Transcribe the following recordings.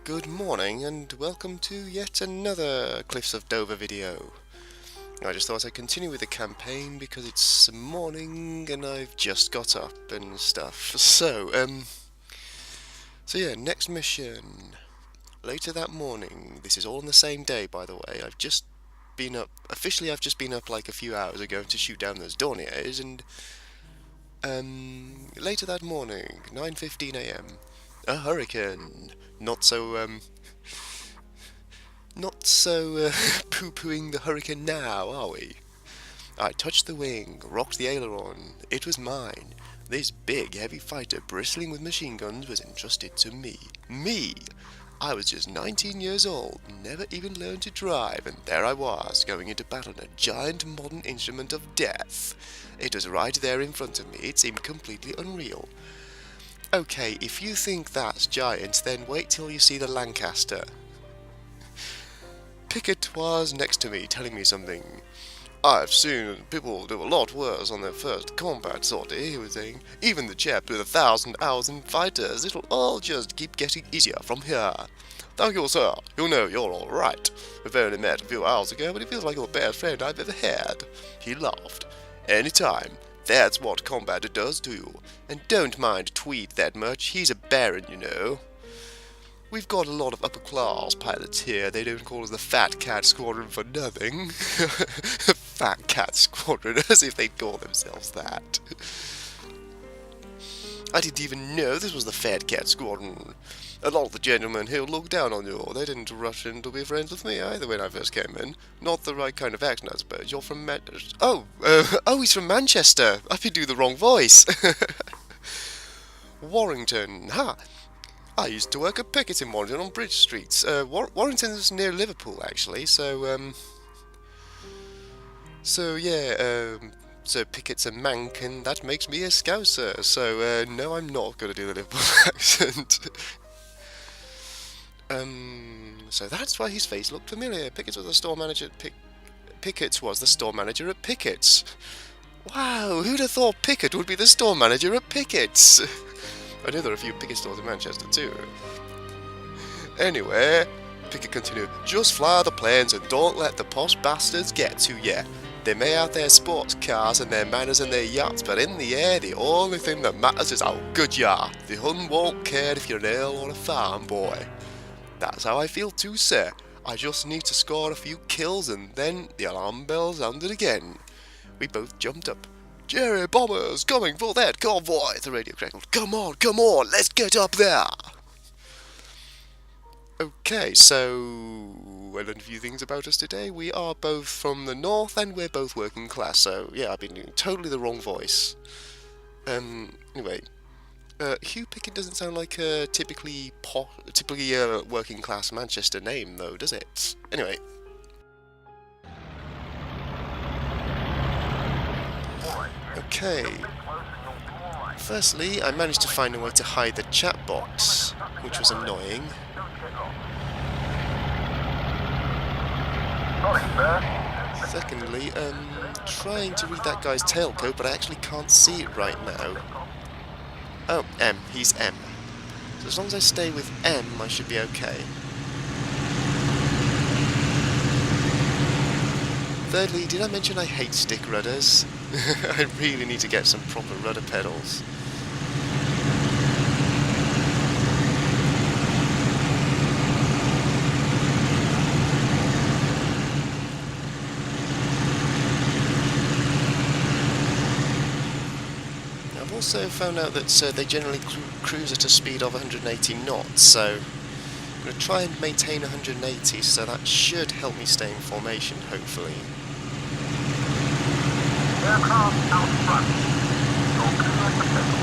Good morning and welcome to yet another Cliffs of Dover video. I just thought I'd continue with the campaign because it's morning and I've just got up and stuff. So yeah, next mission. Later that morning. This is all on the same day, by the way. I've just been up, officially I've just been up like a few hours ago to shoot down those Dorniers, and later that morning, 9:15 a.m. A hurricane. Not so poo-pooing the hurricane now, are we? I touched the wing, rocked the aileron. It was mine. This big, heavy fighter bristling with machine guns was entrusted to me. Me! I was just 19 years old, never even learned to drive, and there I was, going into battle in a giant modern instrument of death. It was right there in front of me. It seemed completely unreal. Okay, if you think that's giant, then wait till you see the Lancaster. Picket was next to me, telling me something. I've seen people do a lot worse on their first combat sortie, he was saying. Even the chap with 1,000 hours in fighters, it'll all just keep getting easier from here. Thank you, sir. You know you're all right. We've only met a few hours ago, but he feels like the best friend I've ever had. He laughed. Anytime. That's what combat does to you. And don't mind Tweed that much, he's a baron, you know. We've got a lot of upper-class pilots here. They don't call us the Fat Cat Squadron for nothing. Fat Cat Squadron, as if they'd call themselves that. I didn't even know this was the Fat Cat Squadron. A lot of the gentlemen here look down on you. They didn't rush in to be friends with me either when I first came in. Not the right kind of accent, I suppose. You're from oh, he's from Manchester. I've been doing the wrong voice. Warrington, ha! I used to work at Pickett in Warrington on Bridge Street. Warrington's near Liverpool, actually, so Pickett's a Manc, and that makes me a Scouser, so, no, I'm not going to do the Liverpool accent. So that's why his face looked familiar. Pickett was the store manager at Pickett was the store manager at Pickett's. Wow, who'd have thought Pickett would be the store manager at Pickett's? I know there are a few Pickett stores in Manchester too. Anyway, Pickett continued, just fly the planes and don't let the posh bastards get to you. They may have their sports cars and their manners and their yachts, but in the air, the only thing that matters is how good you are. The Hun won't care if you're an earl or a farm boy. That's how I feel too, sir. I just need to score a few kills and then the alarm bell sounded again. We both jumped up. Jerry, bombers, coming for that convoy, the radio crackled. Come on, let's get up there. Okay, so I learned a few things about us today. We are both from the north and we're both working class, so yeah, I've been doing totally the wrong voice. Anyway, Hugh Picket doesn't sound like a typically working class Manchester name though, does it? Anyway. Okay. Firstly, I managed to find a way to hide the chat box, which was annoying. Secondly, trying to read that guy's tailcoat, but I actually can't see it right now. Oh, M. He's M. So as long as I stay with M, I should be okay. Thirdly, did I mention I hate stick rudders? I really need to get some proper rudder pedals. I've also found out that they generally cruise at a speed of 180 knots, so I'm going to try and maintain 180, so that should help me stay in formation, hopefully. Aircraft out front. Don't connect the pedal.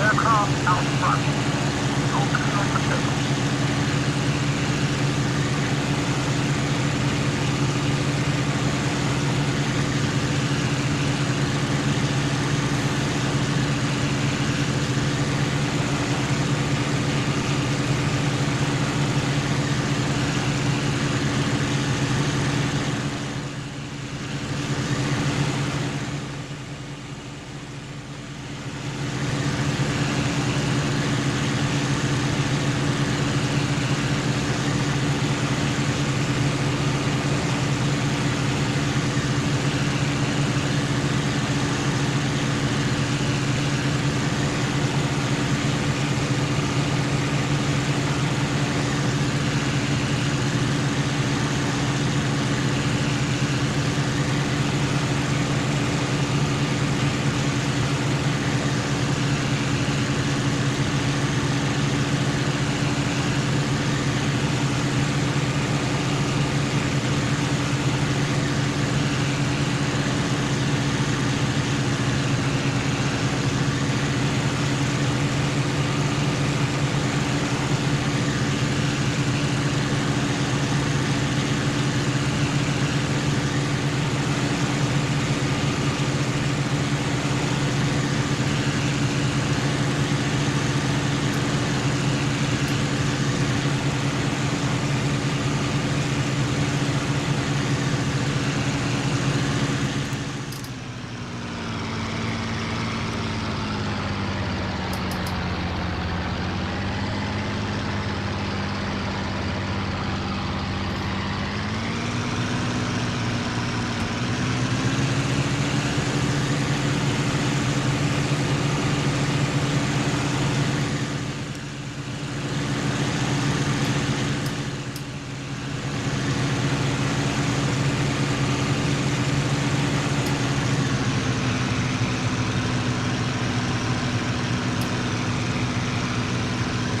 Aircraft out front. Don't connect the pedal.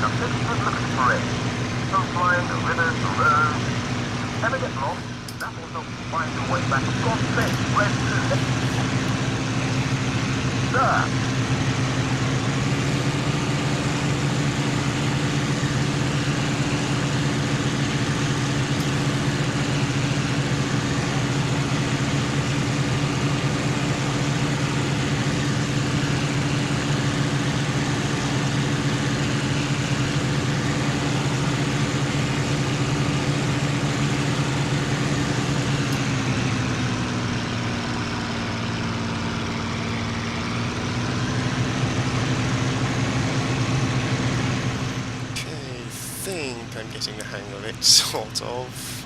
The city is looking for it. Coastline, the rivers, the roads. Ever get lost? That will help you find your way back. For God's sake, where's to? Sir! I'm getting the hang of it, sort of.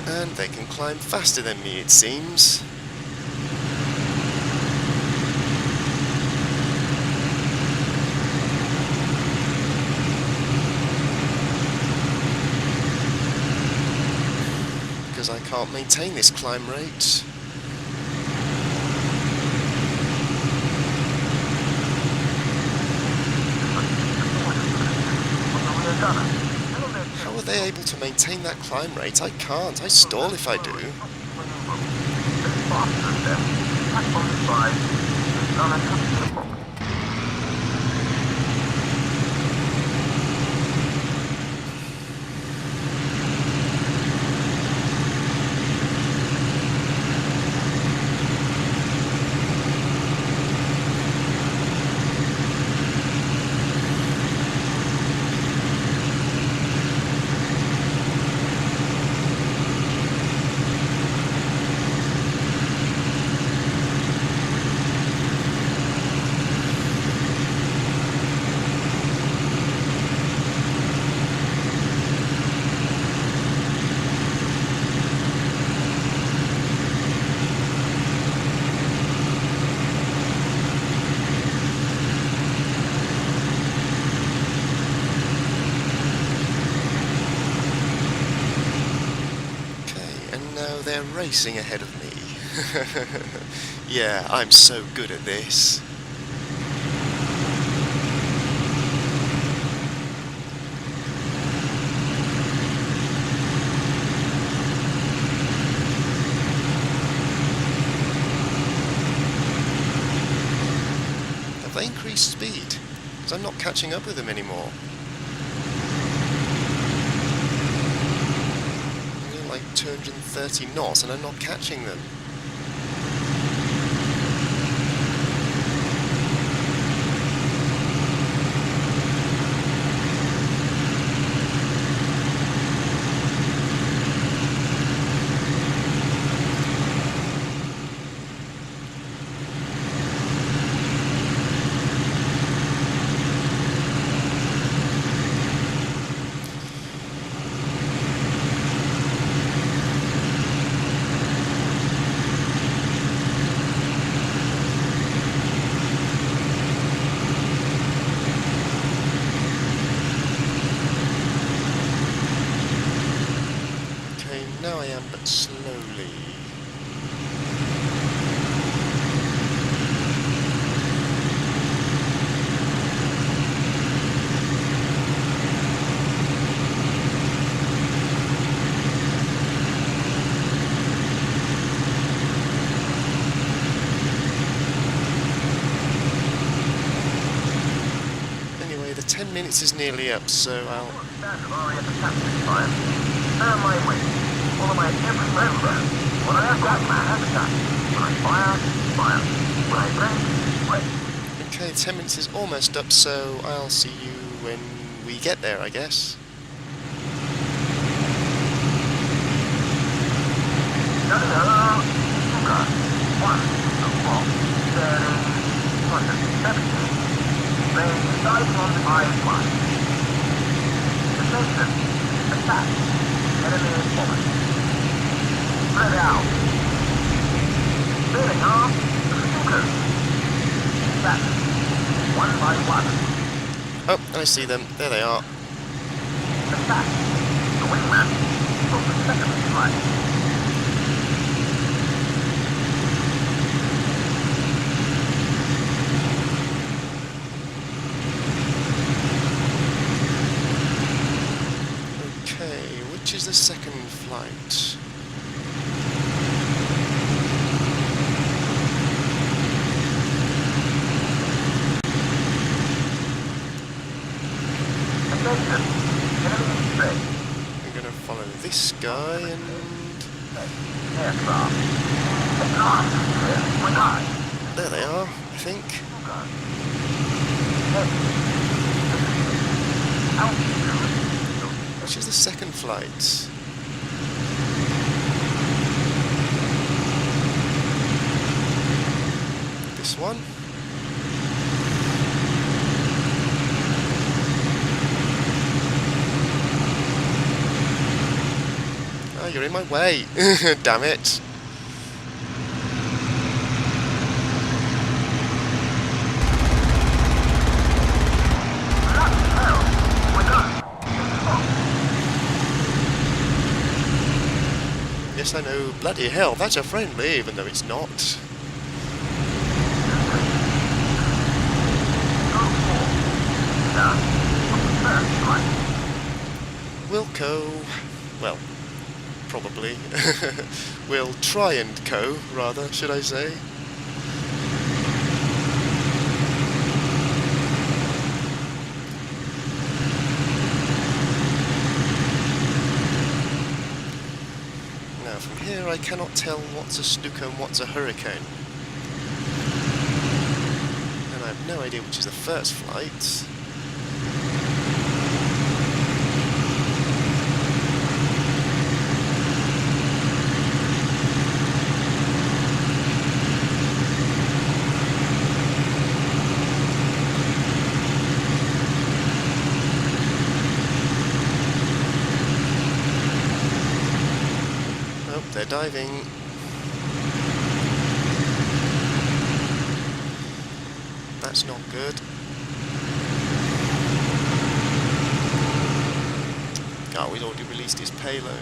And they can climb faster than me, it seems. Because I can't maintain this climb rate. How are they able to maintain that climb rate? I can't. I stall if I do. They're racing ahead of me. Yeah, I'm so good at this. Have they increased speed? Because I'm not catching up with them anymore. Like 230 knots and I'm not catching them. Now I am, but slowly. Anyway, the 10 minutes is nearly up, so I'll... Follow my every member. When I have got my habitat, when I fire, when I drink, Okay, 10 minutes is almost up, so I'll see you when we get there, I guess. Oh, I see them. There they are. Okay, which is the second flight? I'm gonna follow this guy and... There they are, I think. Which is the second flight? This one? Oh, you're in my way. Damn it. Yes, I know. Bloody hell, that's a friendly, even though it's not. We'll well, probably. We'll try and rather, should I say. Now, from here I cannot tell what's a Stuka and what's a hurricane. And I have no idea which is the first flight. They're diving. That's not good. Oh, he's already released his payload.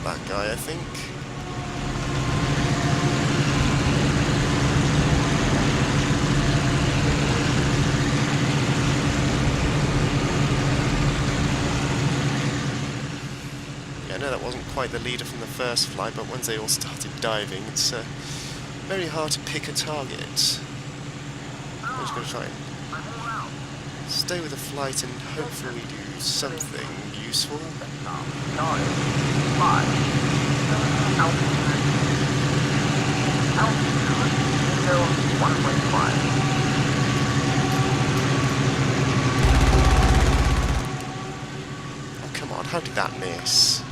That guy, I think. Yeah, I know that wasn't quite the leader from the first flight, but once they all started diving, it's very hard to pick a target. I'm just going to try and stay with the flight and hopefully do something useful. Oh, come on, how did that miss?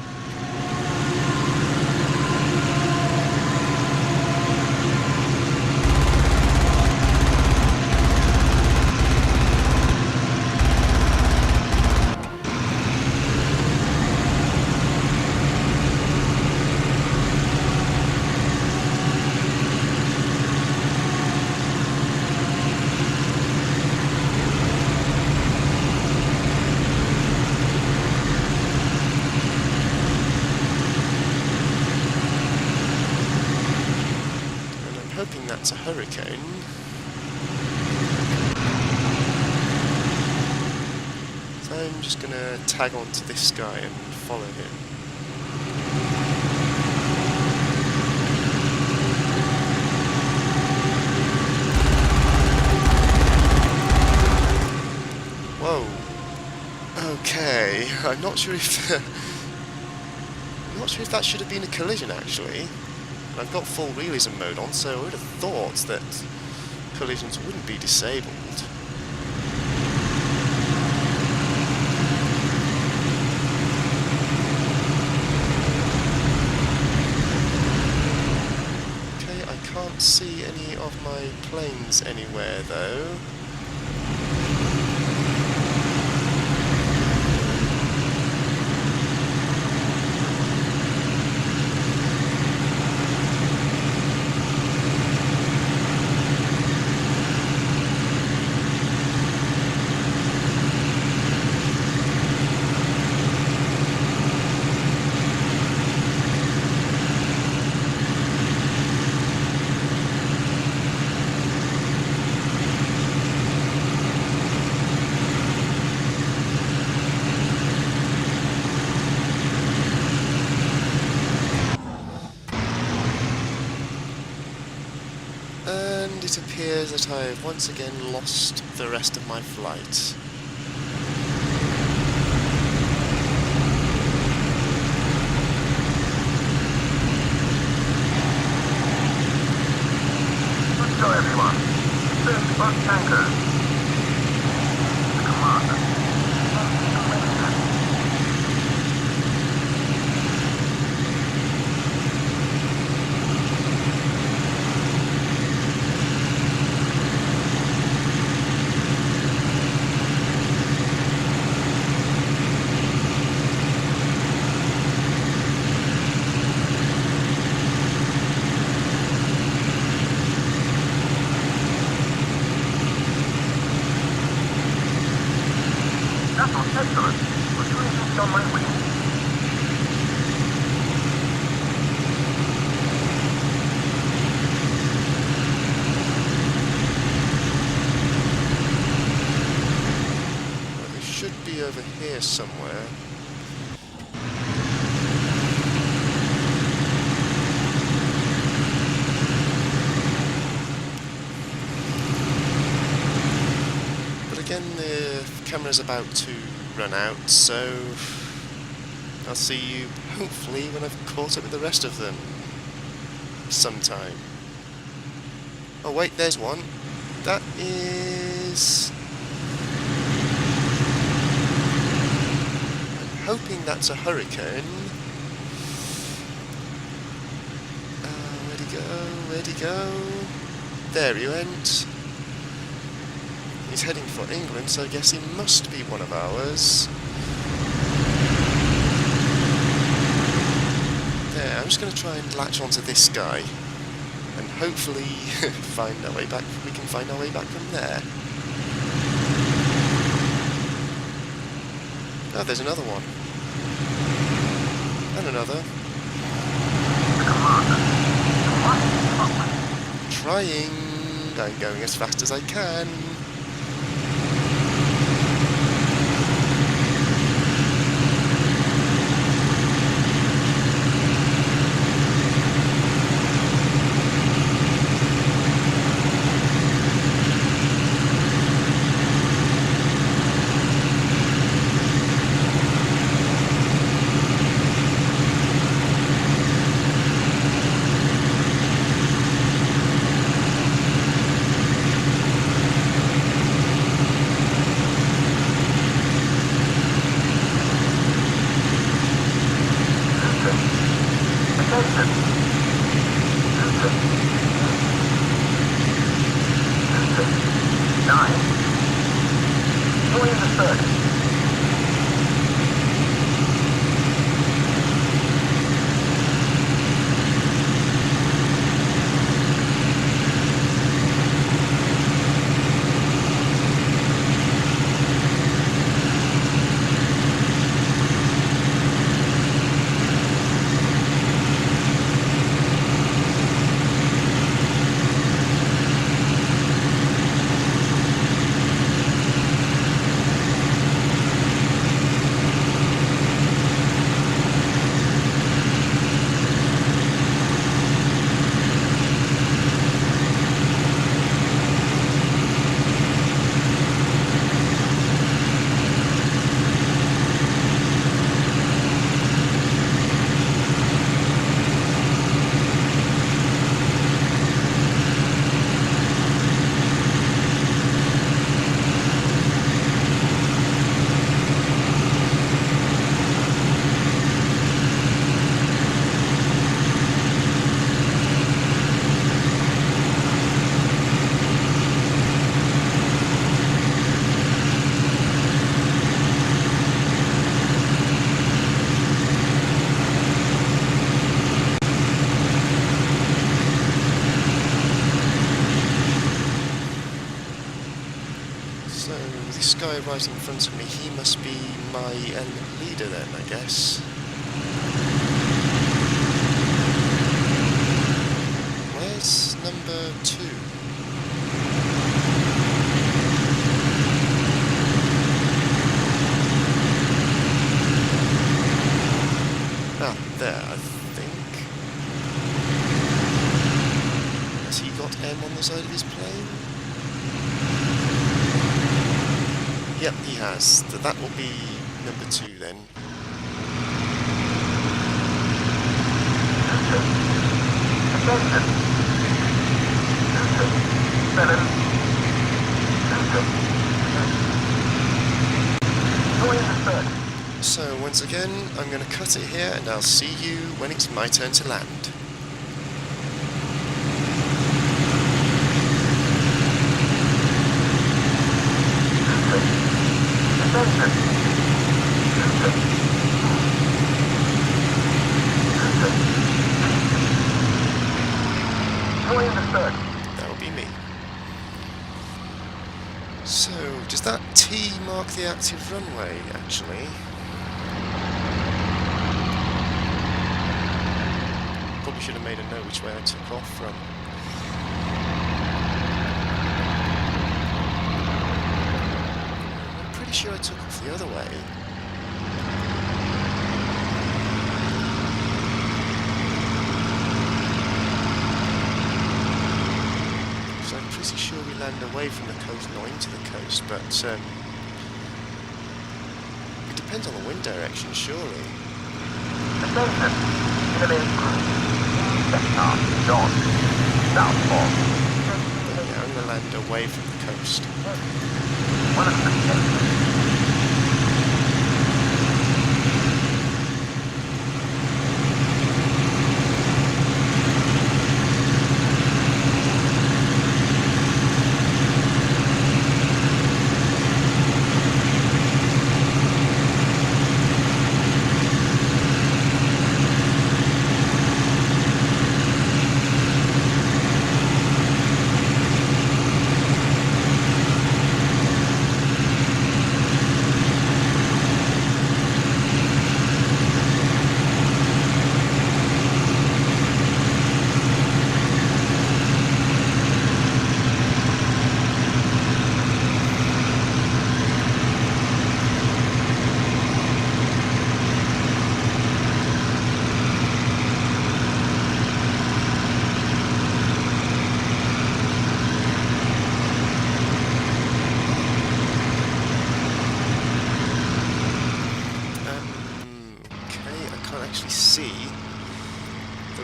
Hoping that's a hurricane. So I'm just going to tag on to this guy and follow him. Whoa. Okay, I'm not sure if... not sure if that should have been a collision, actually. I've got full realism mode on, so I would have thought that collisions wouldn't be disabled. Okay, I can't see any of my planes anywhere, though. And it appears that I have once again lost the rest of my flight. Let's go, everyone. This bus tanker. The commander. That was excellent. We're doing this on my wing. Well, they should be over here somewhere. But again, the camera's about to run out, so I'll see you hopefully when I've caught up with the rest of them sometime. Oh wait, there's one. That is... I'm hoping that's a hurricane. Where'd he go? Where'd he go? There he went. He's heading for England, so I guess he must be one of ours. There, I'm just going to try and latch onto this guy, and hopefully find our way back. We can find our way back from there. Oh, there's another one. And another. Trying. I'm going as fast as I can. arrives in front of me, he must be my element leader then, I guess. Where's number 2? Ah, there, I think. Has he got M on the side of his plane? Yep, he has. So that will be number 2 then. Attention. 7. Join the third. So once again, I'm going to cut it here and I'll see you when it's my turn to land. Attention. Join the third. That'll be me. So, does that T mark the active runway, actually? Probably should have made a note which way I took off from. I'm pretty sure I took off the other way. So I'm pretty sure we land away from the coast, not into the coast, but it depends on the wind direction, surely. Attention. Enemy crew. Sector. North. Southport. Yeah, I'm going to land away from the coast. 110.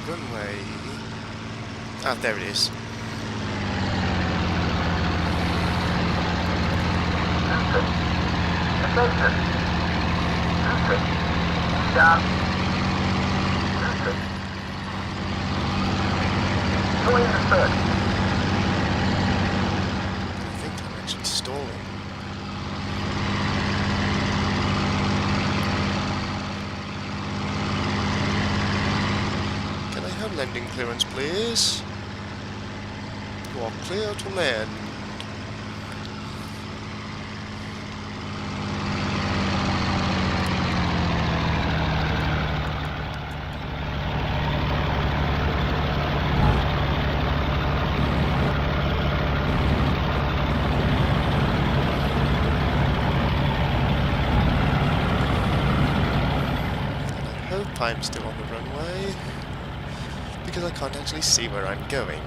Runway. Ah, there it is. Attention. Stop. Join the third. I think I'm actually stalling. Can I have landing clearance, please? You are clear to land. I'm still on the runway because I can't actually see where I'm going.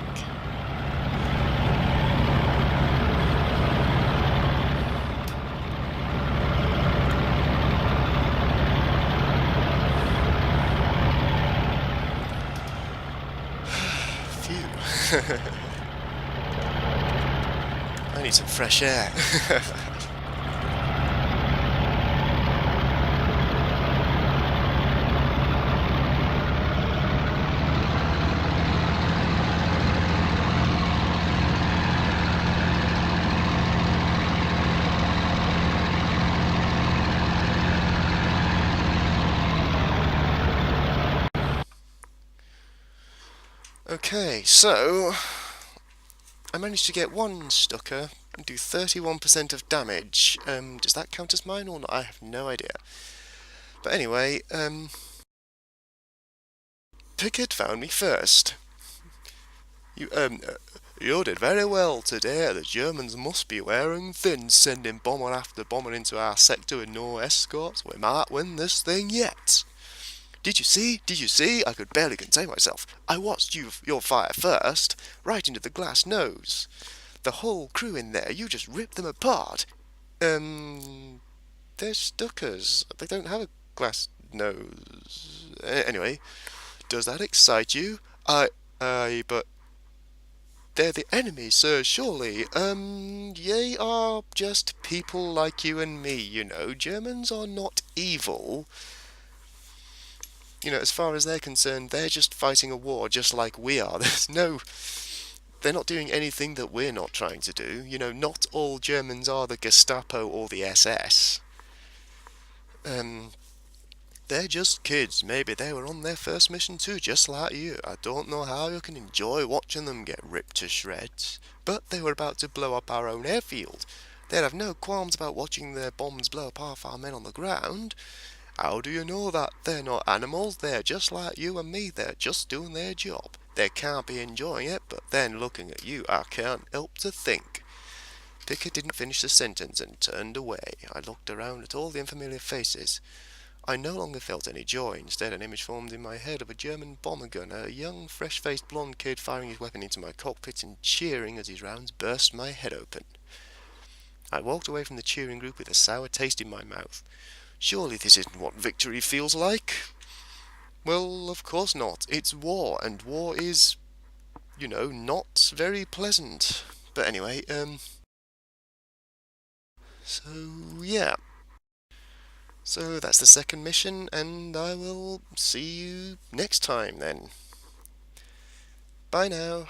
Phew. I need some fresh air. Okay, so I managed to get one stucker and do 31% of damage. Does that count as mine or not? I have no idea. But anyway, Picket found me first. You, um, uh, you did very well today. The Germans must be wearing thin, sending bomber after bomber into our sector with no escorts. We might win this thing yet. Did you see? Did you see? I could barely contain myself. I watched your fire first, right into the glass nose. The whole crew in there, you just ripped them apart. They're Stuckers. They don't have a glass nose. Anyway, does that excite you? But they're the enemy, sir, surely. They are just people like you and me, you know. Germans are not evil. You know, as far as they're concerned, they're just fighting a war just like we are. They're not doing anything that we're not trying to do. You know, not all Germans are the Gestapo or the SS. Um, they're just kids. Maybe they were on their first mission too, just like you. I don't know how you can enjoy watching them get ripped to shreds. But they were about to blow up our own airfield. They'd have no qualms about watching their bombs blow up half our men on the ground. How do you know that? They're not animals, they're just like you and me, they're just doing their job. They can't be enjoying it, but then looking at you, I can't help to think. Pickett didn't finish the sentence and turned away. I looked around at all the unfamiliar faces. I no longer felt any joy. Instead, an image formed in my head of a German bomber gunner, a young, fresh-faced blonde kid firing his weapon into my cockpit and cheering as his rounds burst my head open. I walked away from the cheering group with a sour taste in my mouth. Surely this isn't what victory feels like. Well, of course not. It's war, and war is, you know, not very pleasant. But anyway, so yeah. So that's the second mission, and I will see you next time then. Bye now.